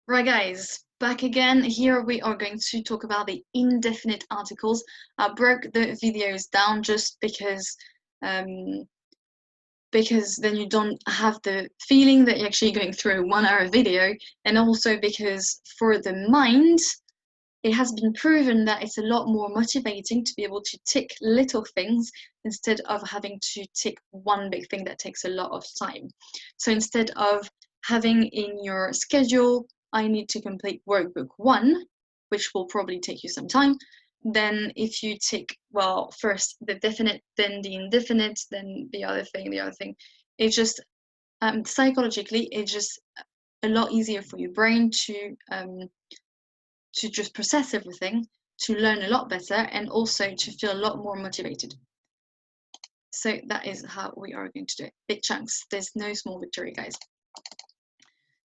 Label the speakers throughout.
Speaker 1: Right, guys, back again. Here we are going to talk about the indefinite articles. I broke the videos down just because then you don't have the feeling that you're actually going through a 1 hour video, and also because for the mind, it has been proven that it's a lot more motivating to be able to tick little things instead of having to tick one big thing that takes a lot of time. So instead of having in your schedule, I need to complete workbook 1, which will probably take you some time, then if you tick, well, first the definite, then the indefinite, then the other thing, it just psychologically, it's just a lot easier for your brain to just process everything, to learn a lot better, and also to feel a lot more motivated. So that is how we are going to do it. Big chunks. There's no small victory, guys.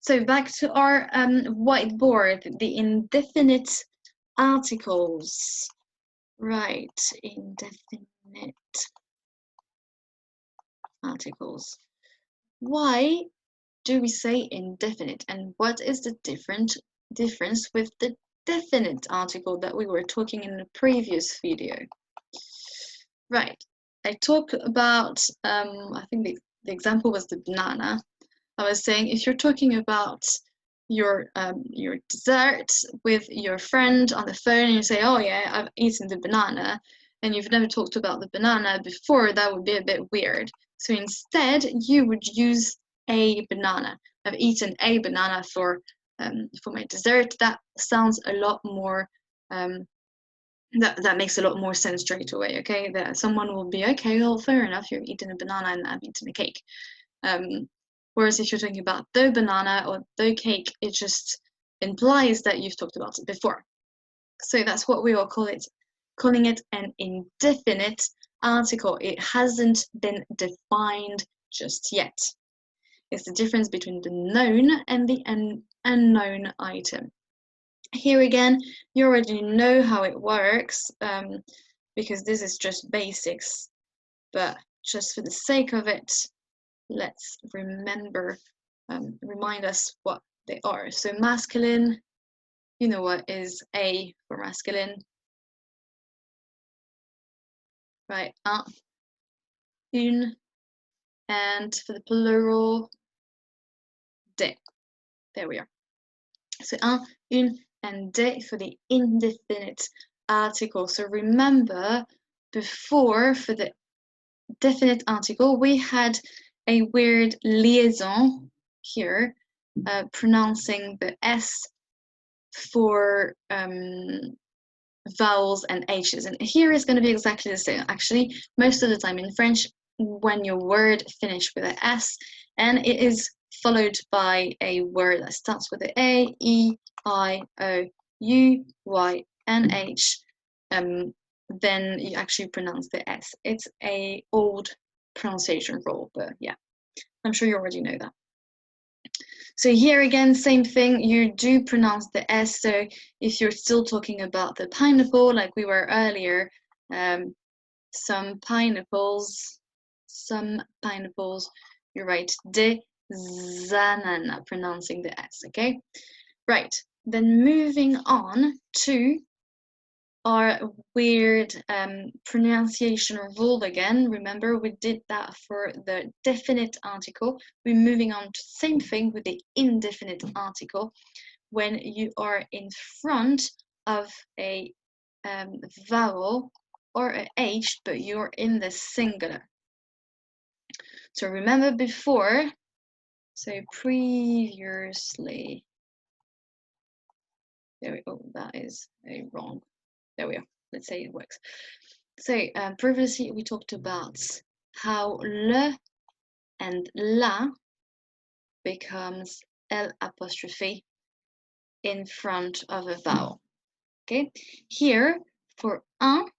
Speaker 1: So back to our whiteboard, the indefinite articles. Right, indefinite articles. Why do we say indefinite, and what is the difference with the definite article that we were talking in the previous video? Right, I talk about, I think the example was the banana. I was saying if you're talking about your dessert with your friend on the phone and you say, oh yeah, I've eaten the banana, and you've never talked about the banana before, that would be a bit weird. So instead, you would use a banana. I've eaten a banana for my dessert. That sounds a lot more that makes a lot more sense straight away. Okay, that someone will be, okay, well, fair enough, you're eating a banana and I've eaten a cake. Whereas if you're talking about the banana or the cake, it just implies that you've talked about it before. So that's what we are calling it an indefinite article. It hasn't been defined just yet. It's the difference between the known and the unknown item. Here again, you already know how it works because this is just basics, but just for the sake of it, let's remind us what they are. So masculine, you know what is A for masculine, right? Un, une, and for the plural, des. There we are. So un, une, and des for the indefinite article. So remember, before for the definite article, we had a weird liaison here, pronouncing the S for vowels and H's. And here is going to be exactly the same. Actually, most of the time in French, when your word finishes with an S and it is followed by a word that starts with an A, E, I, O, U, Y, and H, then you actually pronounce the S. It's an old pronunciation rule, but yeah, I'm sure you already know that. So here again, same thing, you do pronounce the S. So if you're still talking about the pineapple, like we were earlier, some pineapples, you write des ananas, pronouncing the S, okay? Right, then moving on to our weird pronunciation rule again. Remember, we did that for the definite article. We're moving on to the same thing with the indefinite article. When you are in front of a vowel or an H, but you're in the singular. So remember before, so previously, there we go, that is a wrong, there we are, let's say it works. So previously we talked about how le and la becomes L apostrophe in front of a vowel. Okay, here for un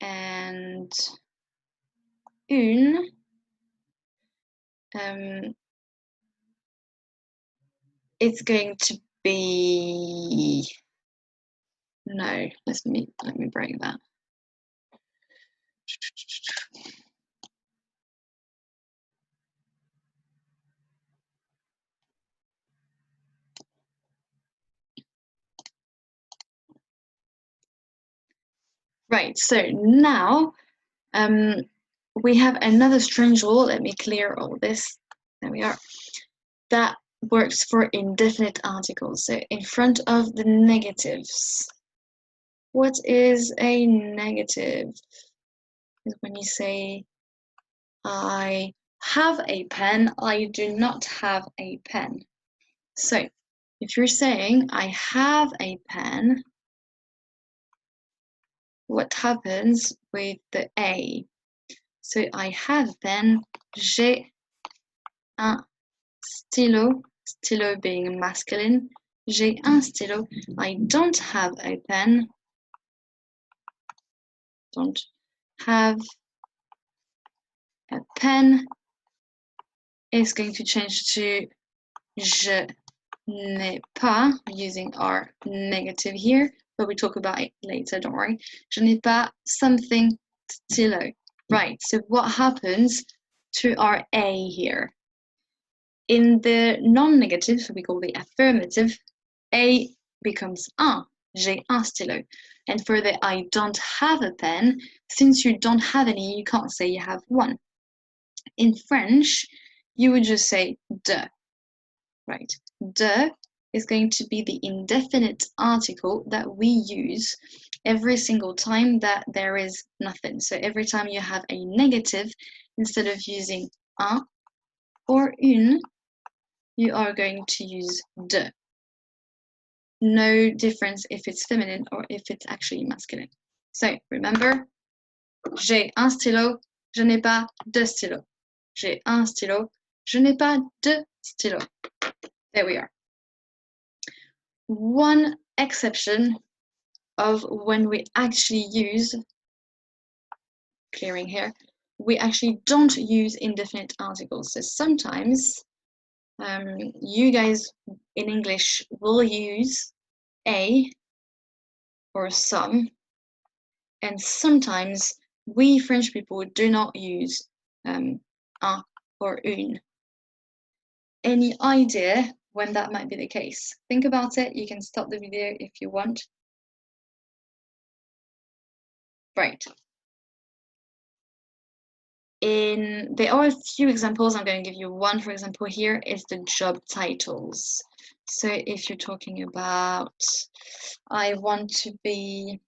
Speaker 1: and une, it's going to be, no, let me break that. Right, so now we have another strange rule. Let me clear all this. There we are. That works for indefinite articles. So in front of the negatives. What is a negative? Is when you say, I have a pen, I do not have a pen. So if you're saying, I have a pen, what happens with the A? So I have a pen, j'ai un stylo, stylo being masculine, j'ai un stylo. I don't have a pen, don't have a pen is going to change to je n'ai pas, using our negative here, but we talk about it later, don't worry. Je n'ai pas something stylo. Right, so what happens to our A here? In the non-negative, so we call the affirmative, A becomes un. J'ai un stylo. And for the I don't have a pen, since you don't have any, you can't say you have one. In French, you would just say de. Right. De is going to be the indefinite article that we use every single time that there is nothing. So every time you have a negative, instead of using un or une, you are going to use de. No difference if it's feminine or if it's actually masculine. So remember, j'ai un stylo, je n'ai pas de stylo. J'ai un stylo, je n'ai pas de stylo. There we are. One exception of when we actually use, clearing here, we actually don't use indefinite articles. So sometimes you guys in English will use a or some, and sometimes we French people do not use un or une. Any idea when that might be the case? Think about it. You can stop the video if you want. Right. There are a few examples. I'm going to give you one. For example, here is the job titles. So if you're talking about, I want to be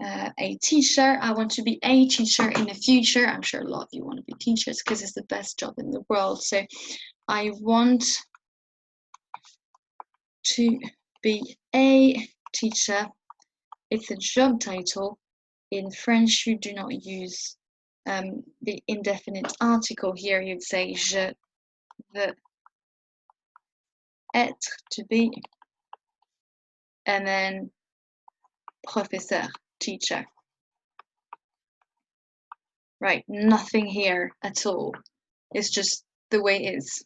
Speaker 1: a teacher, I want to be a teacher in the future. I'm sure a lot of you want to be teachers because it's the best job in the world. So I want to be a teacher. It's a job title. In French, you do not use the indefinite article here. You'd say je veux être, to be, and then professeur, teacher. Right, nothing here at all. It's just the way it is.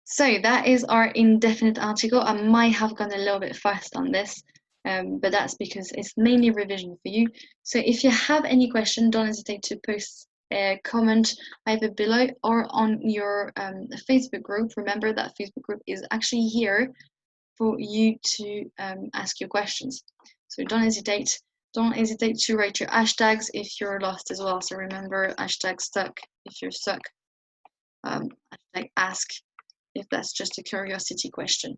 Speaker 1: So that is our indefinite article. I might have gone a little bit fast on this, but that's because it's mainly revision for you. So if you have any question, don't hesitate to post a comment either below or on your Facebook group. Remember that Facebook group is actually here for you to ask your questions. So don't hesitate. Don't hesitate to write your hashtags if you're lost as well. So remember, hashtag stuck if you're stuck. Hashtag ask if that's just a curiosity question.